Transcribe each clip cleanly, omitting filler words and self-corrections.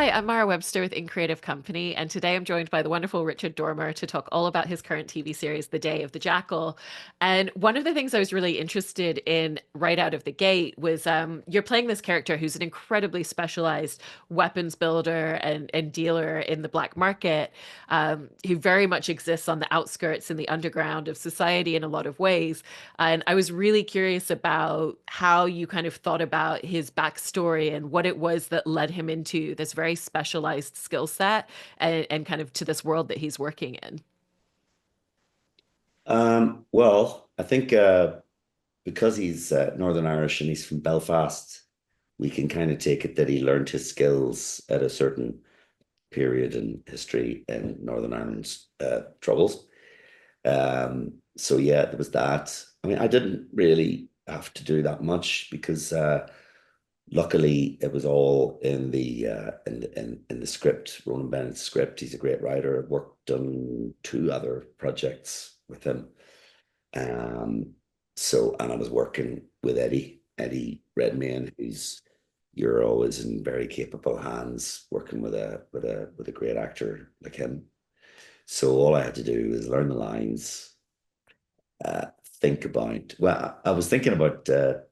Hi, I'm Mara Webster with In Creative Company, and today I'm joined by the wonderful Richard Dormer to talk all about his current TV series, The Day of the Jackal. And one of the things I was really interested in right out of the gate was you're playing this character who's an incredibly specialized weapons builder and dealer in the black market, who very much exists on the outskirts and the underground of society in a lot of ways. And I was really curious about how you kind of thought about his backstory and what it was that led him into this very specialized skill set and kind of to this world that he's working in. Well, I think because he's Northern Irish and he's from Belfast, we can kind of take it that he learned his skills at a certain period in history in Northern Ireland's troubles. So yeah, there was that. I mean, I didn't really have to do that much because luckily it was all in the script, Ronan Bennett's script. He's a great writer. I've worked on two other projects with him. Um, and I was working with Eddie Redmayne, who's you're always in very capable hands working with a great actor like him. So all I had to do was learn the lines, think about. Well, I was thinking about the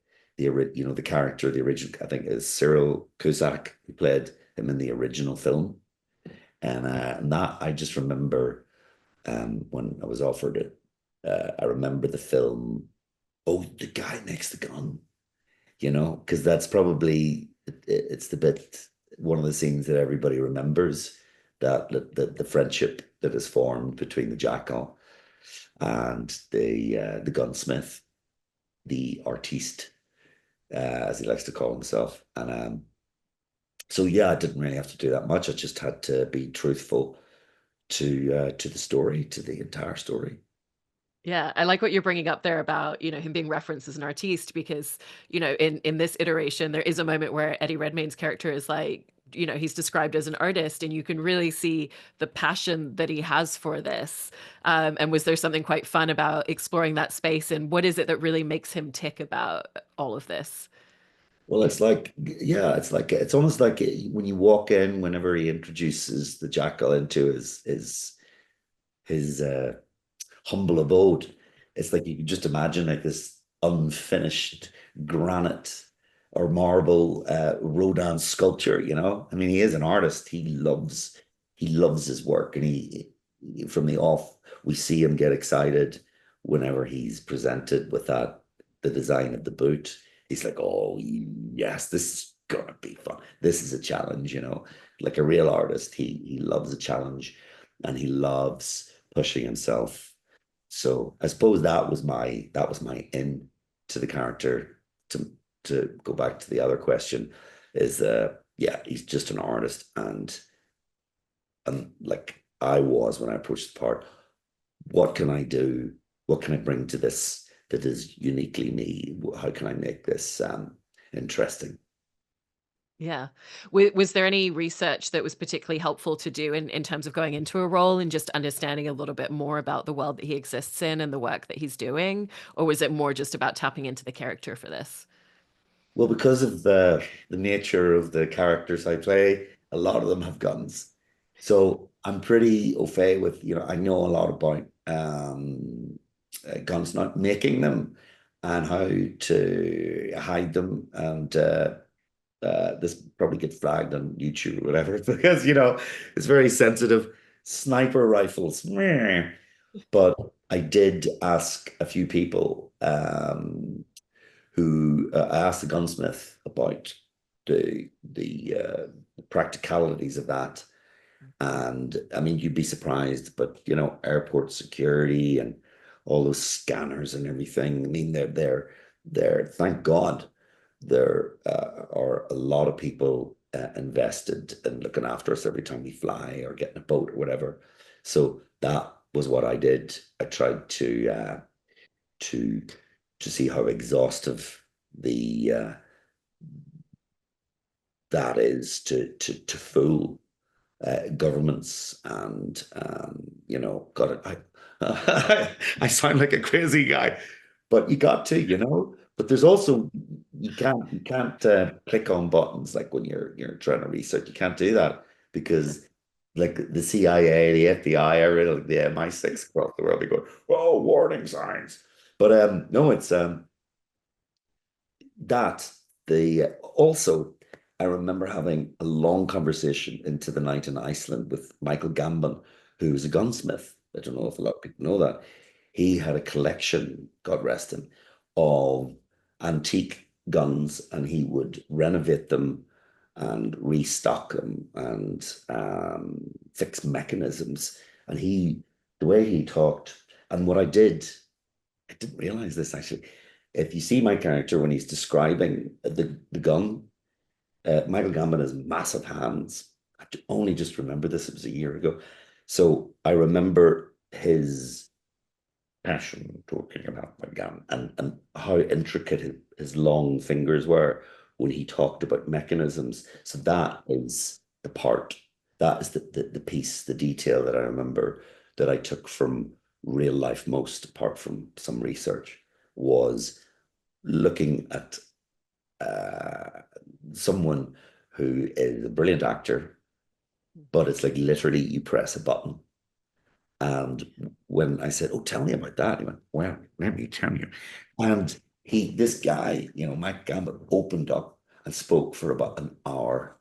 character, the original. I think is Cyril Cusack who played him in the original film, and that I just remember when I was offered it. I remember the film. Oh, the guy next to the gun, because that's probably it's the bit one of the scenes that everybody remembers that the friendship that is formed between the jackal and the gunsmith, the artiste, as he likes to call himself. And so yeah, I didn't really have to do that much. I just had to be truthful to the story, to the entire story. Yeah, I like what you're bringing up there about, him being referenced as an artiste because, in this iteration, there is a moment where Eddie Redmayne's character is like, he's described as an artist, and you can really see the passion that he has for this. And was there something quite fun about exploring that space, and what is it that really makes him tick about all of this? Well, it's like, yeah, it's almost like when you walk in, whenever he introduces the jackal into his humble abode, it's like you can just imagine like this unfinished granite or marble Rodin sculpture, you know? I mean, he is an artist. He loves his work, and from the off, we see him get excited whenever he's presented with the design of the boot. He's like, oh, yes, this is gonna be fun. This is a challenge, like a real artist. He loves a challenge, and he loves pushing himself. So I suppose that was my in to the character. To go back to the other question, is yeah, he's just an artist, and like I was when I approached the part, what can I do? What can I bring to this that is uniquely me? How can I make this interesting? Yeah. Was there any research that was particularly helpful to do in terms of going into a role and just understanding a little bit more about the world that he exists in and the work that he's doing? Or was it more just about tapping into the character for this? Well, because of the nature of the characters I play, a lot of them have guns. So I'm pretty au fait with, I know a lot about guns, not making them and how to hide them. And this probably gets flagged on YouTube or whatever because, it's very sensitive. Sniper rifles. Meh. But I did ask a few people. Who I asked the gunsmith about the practicalities of that. And I mean, you'd be surprised, but airport security and all those scanners and everything. I mean, they're thank God there are a lot of people invested in looking after us every time we fly or get in a boat or whatever. So that was what I did. I tried to to see how exhaustive the that is to fool governments and got it. I sound like a crazy guy, but you got to. But there's also you can't click on buttons like when you're trying to research. You can't do that because like the CIA, the FBI are really like the MI6 across the world. They go, oh, warning signs. But no, it's that the also I remember having a long conversation into the night in Iceland with Michael Gambon, who's a gunsmith. I don't know if a lot of people know that. He had a collection, God rest him, of antique guns, and he would renovate them and restock them and fix mechanisms. And the way he talked, and what I didn't realize this actually. If you see my character when he's describing the gun, Michael Gambon has massive hands. I only just remember this. It was a year ago. So I remember his passion talking about my gun and how intricate his long fingers were when he talked about mechanisms. So that is the part, that is the piece, the detail that I remember that I took from real life most, apart from some research, was looking at uh, someone who is a brilliant actor, but it's like literally you press a button. And when I said, "Oh, tell me about that," he went, "Well, let me tell you." And this guy, Mike Gambit, opened up and spoke for about an hour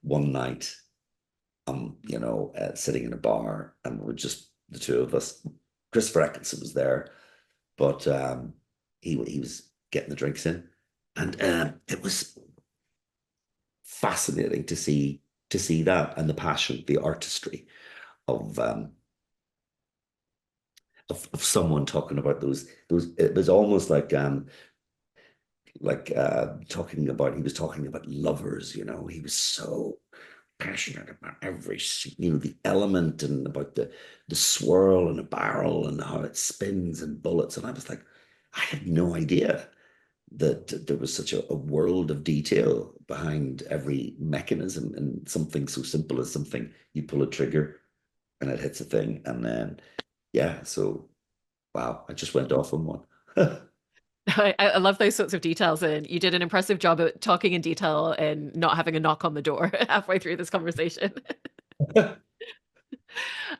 one night. Sitting in a bar, and we're just the two of us. Christopher Eccleston was there, but he was getting the drinks in, and it was fascinating to see that and the passion, the artistry of of someone talking about those. It was almost like talking about he was talking about lovers. He was so passionate about every the element and about the swirl in a barrel and how it spins and bullets. And I was like, I had no idea that there was such a world of detail behind every mechanism and something so simple as something you pull a trigger and it hits a thing. And then, yeah, so wow, I just went off on one. I love those sorts of details, and you did an impressive job at talking in detail and not having a knock on the door halfway through this conversation. I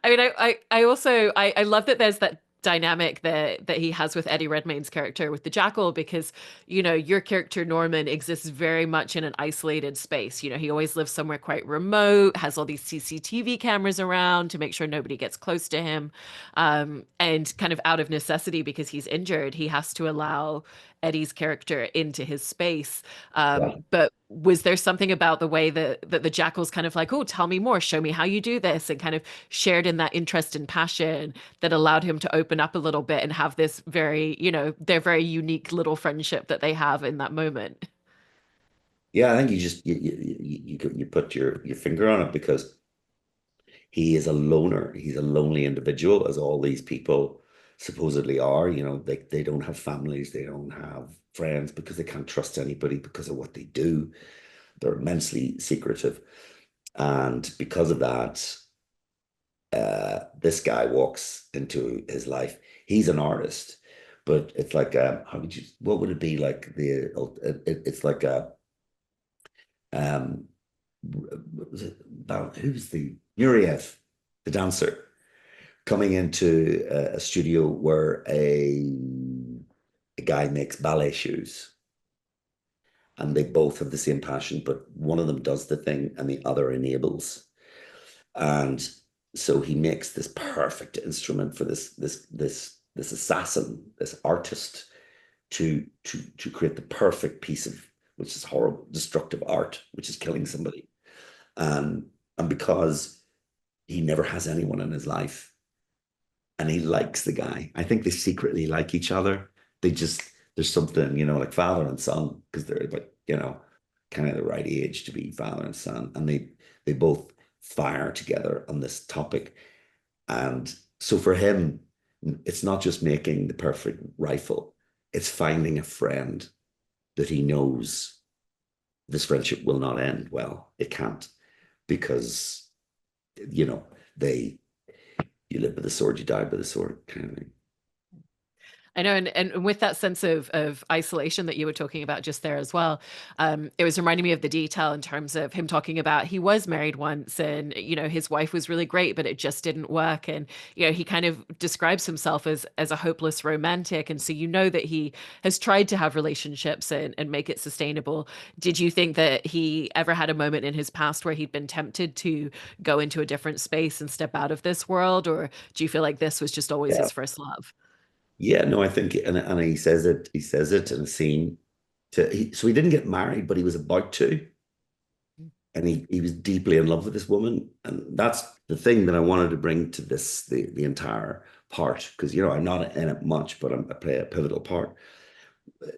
mean, I also I love that there's that dynamic that he has with Eddie Redmayne's character with the Jackal, because your character Norman exists very much in an isolated space. He always lives somewhere quite remote, has all these CCTV cameras around to make sure nobody gets close to him, and kind of out of necessity because he's injured, he has to allow Eddie's character into his space. Yeah. But was there something about the way that the Jackal's kind of like, oh, tell me more, show me how you do this, and kind of shared in that interest and passion that allowed him to open up a little bit and have this very, their very unique little friendship that they have in that moment? Yeah, I think you just you put your finger on it because he is a loner. He's a lonely individual, as all these people supposedly are. They don't have families, they don't have friends because they can't trust anybody because of what they do. They're immensely secretive. And because of that, this guy walks into his life. He's an artist, but it's like, what would it be like? It's like um, was it, who's the Nureyev, the dancer, coming into a studio where a guy makes ballet shoes, and they both have the same passion, but one of them does the thing and the other enables. And so he makes this perfect instrument for this assassin, this artist, to create the perfect piece of, which is horrible, destructive art, which is killing somebody. And because he never has anyone in his life, and he likes the guy, I think they secretly like each other. They just there's something, like father and son, because they're about, kind of the right age to be father and son, and they both fire together on this topic. And so for him, it's not just making the perfect rifle, it's finding a friend that he knows this friendship will not end well. It can't, because, you know, they, you live with the sword, you die with the sword kind of thing. I know, and with that sense of isolation that you were talking about just there as well, it was reminding me of the detail in terms of him talking about he was married once, and his wife was really great, but it just didn't work, and he kind of describes himself as a hopeless romantic, and so that he has tried to have relationships and make it sustainable. Did you think that he ever had a moment in his past where he'd been tempted to go into a different space and step out of this world, or do you feel like this was just always Yeah. his first love? Yeah, no, I think, and he says it in a scene so he didn't get married, but he was about to, and he was deeply in love with this woman, and that's the thing that I wanted to bring to the entire part, because I'm not in it much, but I play a pivotal part,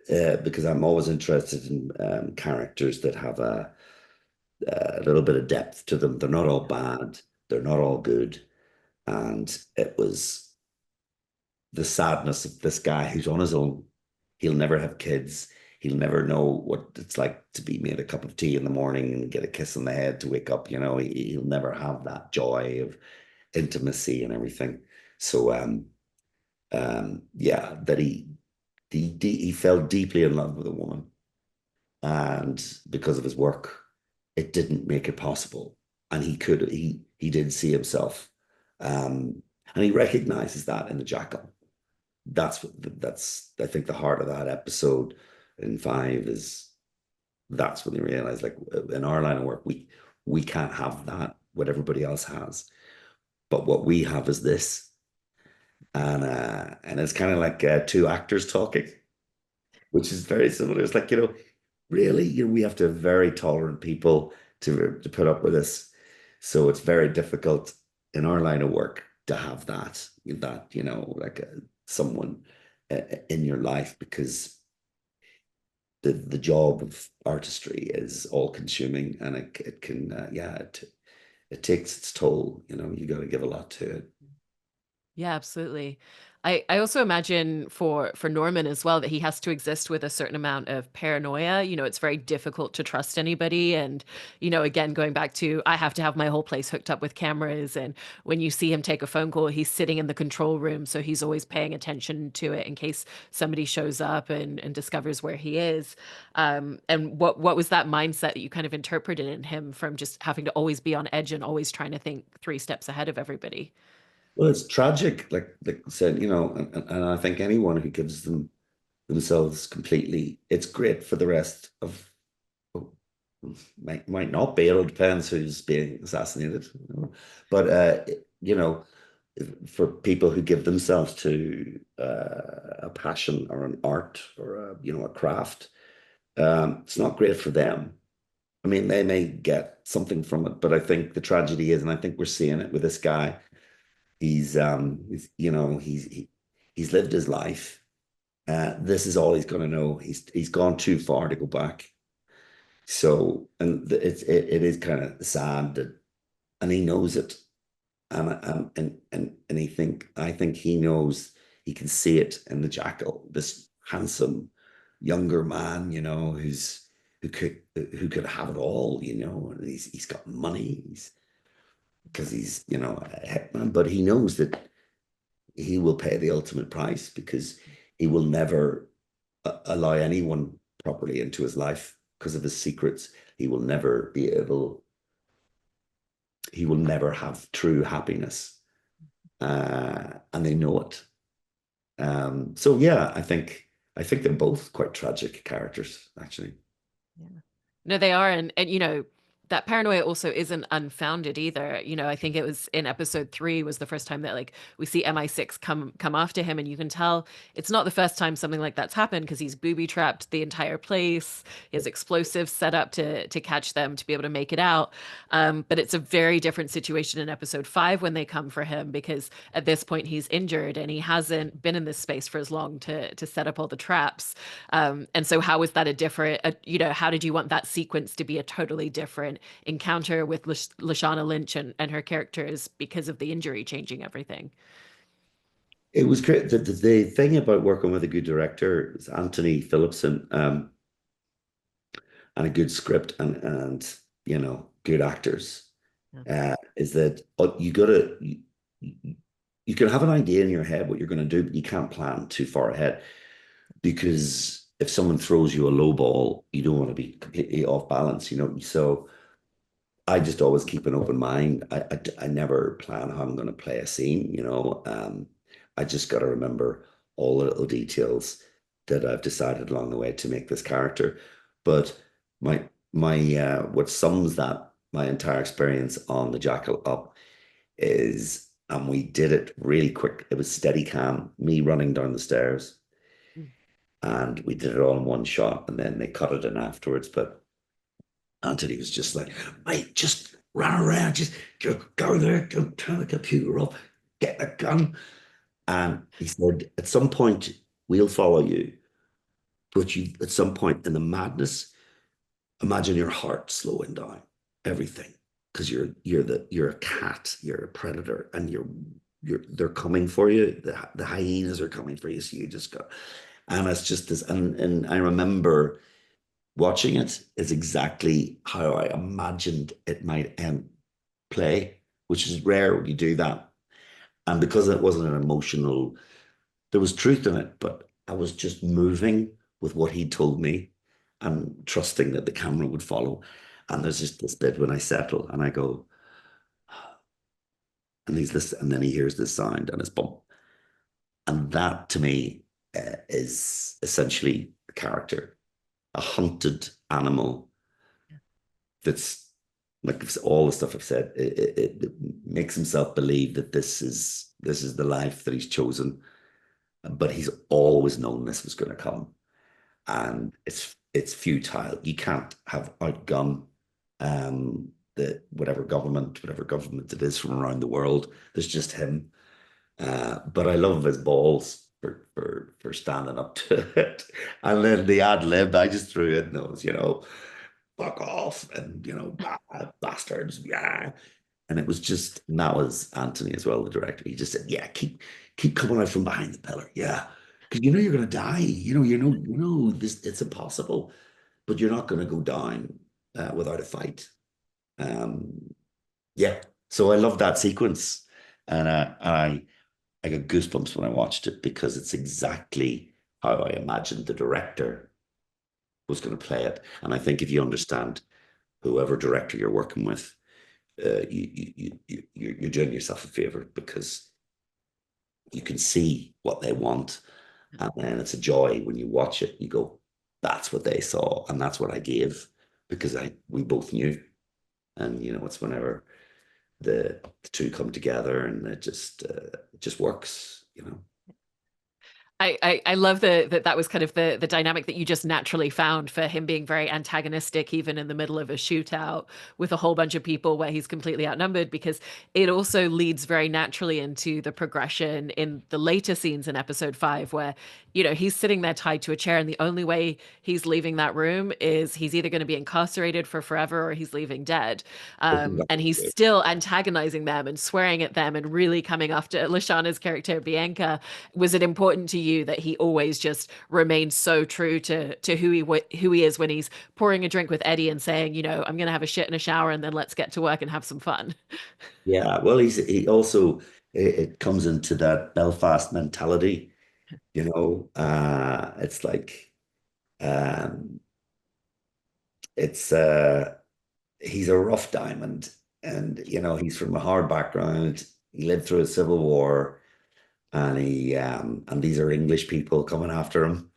because I'm always interested in characters that have a little bit of depth to them. They're not all bad, they're not all good, and it was the sadness of this guy who's on his own. He'll never have kids. He'll never know what it's like to be made a cup of tea in the morning and get a kiss on the head to wake up. He'll never have that joy of intimacy and everything. So, yeah, that he fell deeply in love with a woman, and because of his work, it didn't make it possible. And he did see himself, and he recognizes that in the Jackal. That's I think the heart of that episode in 5 is that's when they realize, like, in our line of work, we can't have that what everybody else has, but what we have is this. And it's kind of like two actors talking, which is very similar. It's like, really, we have to have very tolerant people to put up with this. So it's very difficult in our line of work to have that like someone in your life, because the job of artistry is all consuming, and it can it takes its toll. You got to give a lot to it. Yeah, absolutely. I also imagine for Norman as well that he has to exist with a certain amount of paranoia. It's very difficult to trust anybody. And, again, going back to I have to have my whole place hooked up with cameras. And when you see him take a phone call, he's sitting in the control room. So he's always paying attention to it in case somebody shows up and discovers where he is. And what was that mindset that you kind of interpreted in him from just having to always be on edge and always trying to think 3 steps ahead of everybody? Well, it's tragic, like I said, and I think anyone who gives themselves completely, it's great for the rest of, oh, might not be. It all depends who's being assassinated. But you know, for people who give themselves to a passion or an art or a craft, it's not great for them. I mean, they may get something from it, but I think the tragedy is, and I think we're seeing it with this guy. He's lived his life. This is all he's going to know. He's gone too far to go back. So, and it is kind of sad that, and he knows it, and I think he knows, he can see it in the Jackal, this handsome younger man, who could have it all, and he's got money, because he's a hitman, but he knows that he will pay the ultimate price, because he will never allow anyone properly into his life because of his secrets. He will never be able, he will never have true happiness. And they know it. So yeah, I think they're both quite tragic characters, actually. Yeah. No, they are, and that paranoia also isn't unfounded either. I think it was in episode 3 was the first time that like we see MI6 come after him, and you can tell it's not the first time something like that's happened because he's booby trapped the entire place. He has explosives set up to catch them to be able to make it out. But it's a very different situation in episode 5 when they come for him, because at this point he's injured and he hasn't been in this space for as long to set up all the traps. And so how was that a different, how did you want that sequence to be a totally different encounter with Lashana Lynch and her characters because of the injury changing everything? It was great. The thing about working with a good director is Anthony Phillipson, and a good script, and good actors, Yeah. is that you gotta you can have an idea in your head what you're going to do, but you can't plan too far ahead because if someone throws you a low ball, you don't want to be completely off balance, you know. So I just always keep an open mind. I never plan how I'm going to play a scene, you know. I just got to remember all the little details that I've decided along the way to make this character. But my what sums that my entire experience on the Jackal up is, and we did it really quick. It was steady cam, me running down the stairs, and we did it all in one shot, and then they cut it in afterwards. But Anthony was just like, mate, just run around, just go there, go turn the computer off, get a gun. And he said, at some point, we'll follow you. But you, at some point in the madness, imagine your heart slowing down, everything. Because you're a cat, you're a predator, and they're coming for you. The hyenas are coming for you. So you just go. And it's just this, and I remember watching it is exactly how I imagined it might end play, which is rare when you do that. And because it wasn't an emotional, there was truth in it, but I was just moving with what he told me and trusting that the camera would follow. And there's just this bit when I settle and I go, and he's this, and then he hears this sound and it's bump. And that to me is essentially a character, a hunted animal that's like all the stuff I've said. It makes himself believe that this is the life that he's chosen, but he's always known this was going to come, and it's futile. You can't have outgun the whatever government it is from around the world. There's just him. But I love his balls for standing up to it. And then the ad lib, I just threw in those, fuck off and bastards, yeah. And it was just, and that was Anthony as well, the director. He just said, yeah, keep coming out from behind the pillar, yeah, because you're gonna die. This it's impossible, but you're not gonna go down without a fight. Um, yeah, so I love that sequence, and I got goosebumps when I watched it because it's exactly how I imagined the director was going to play it. And I think if you understand whoever director you're working with, you're doing yourself a favor because you can see what they want, and then it's a joy when you watch it. You go, "That's what they saw, and that's what I gave," because we both knew, and it's whenever the two come together and it just works. I love that was kind of the dynamic that you just naturally found for him being very antagonistic, even in the middle of a shootout with a whole bunch of people where he's completely outnumbered, because it also leads very naturally into the progression in the later scenes in episode 5, where, he's sitting there tied to a chair, and the only way he's leaving that room is he's either going to be incarcerated for forever or he's leaving dead. And he's still antagonizing them and swearing at them and really coming after Lashana's character, Bianca. Was it important to you that he always just remains so true to who he is when he's pouring a drink with Eddie and saying, I'm going to have a shit in a shower and then let's get to work and have some fun? Yeah, well, he also it comes into that Belfast mentality, it's like um it's he's a rough diamond, and he's from a hard background. He lived through a civil war, and and these are English people coming after him,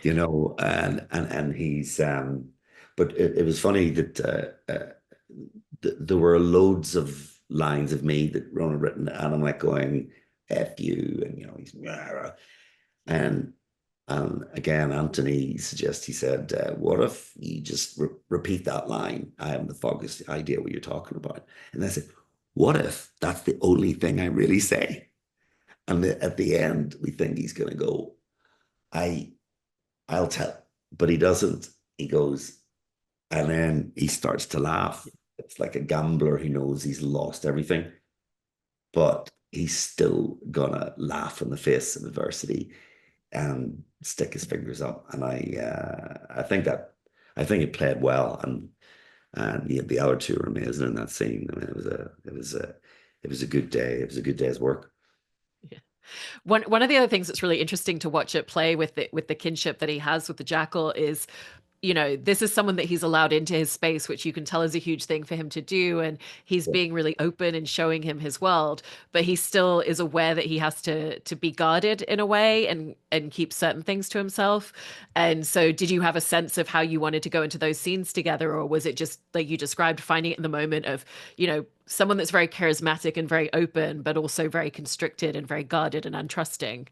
and he's but it was funny that there were loads of lines of me that Ron had written, and I'm like going F you, and he's and again, Anthony suggests, he said, what if you just repeat that line? I haven't the foggiest idea what you're talking about. And I said, what if that's the only thing I really say? And at the end, we think he's going to go, I, I'll tell, but he doesn't. He goes, and then he starts to laugh. It's like a gambler who knows he's lost everything, but he's still gonna laugh in the face of adversity and stick his fingers up. And I think it played well, and the other two were amazing in that scene. I mean, it was a good day. It was a good day's work. One of the other things that's really interesting to watch at play with the kinship that he has with the Jackal is, you know, this is someone that he's allowed into his space, which you can tell is a huge thing for him to do. And he's Yeah. being really open and showing him his world, but he still is aware that he has to be guarded in a way and keep certain things to himself. And so did you have a sense of how you wanted to go into those scenes together, or was it just like you described, finding it in the moment of, you know, someone that's very charismatic and very open, but also very constricted and very guarded and untrusting?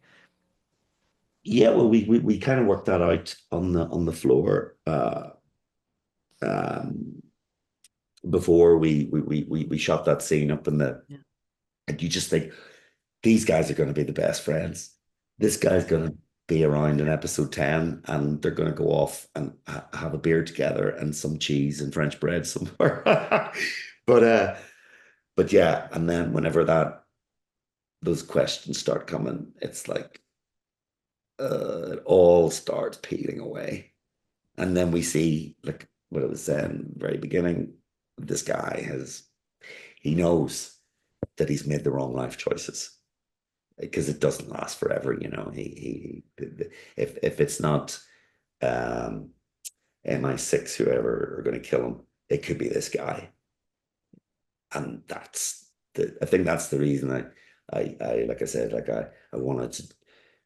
Yeah, well, we kind of worked that out on the floor um, before we shot that scene up in the. Yeah. And you just think these guys are going to be the best friends. This guy's going to be around in episode 10 and they're going to go off and have a beer together and some cheese and French bread somewhere. but but yeah, and then whenever that those questions start coming, it's like it all starts peeling away. And then we see, like what I was saying very beginning, this guy has he knows that he's made the wrong life choices because it doesn't last forever. You know, if it's not um, MI6, whoever are going to kill him, it could be this guy, and I think that's the reason I like I said, like I wanted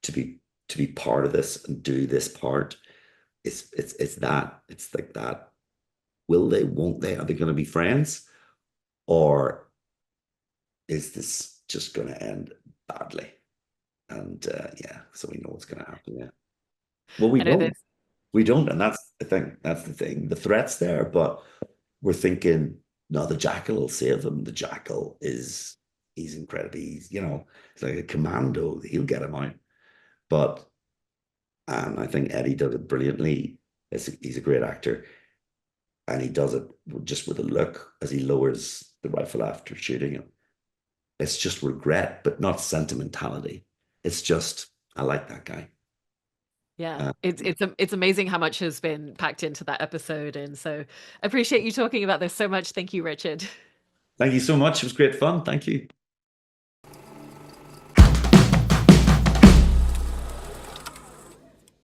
to be to be part of this and do this part. It's that it's like that. Will they? Won't they? Are they going to be friends, or is this just going to end badly? And yeah, so we know what's going to happen. Yeah. Well, we I know don't. this. We don't, and that's the thing. That's the thing. The threat's there, but we're thinking, no, the Jackal will save them. The Jackal is he's incredible. He's he's like a commando. He'll get him out. But and I think Eddie does it brilliantly. He's a great actor, and he does it just with a look as he lowers the rifle after shooting him. It's just regret, but not sentimentality. It's just I like that guy. Yeah, Uh, it's amazing how much has been packed into that episode, and so I appreciate you talking about this so much. Thank you, Richard. Thank you so much. It was great fun. Thank you.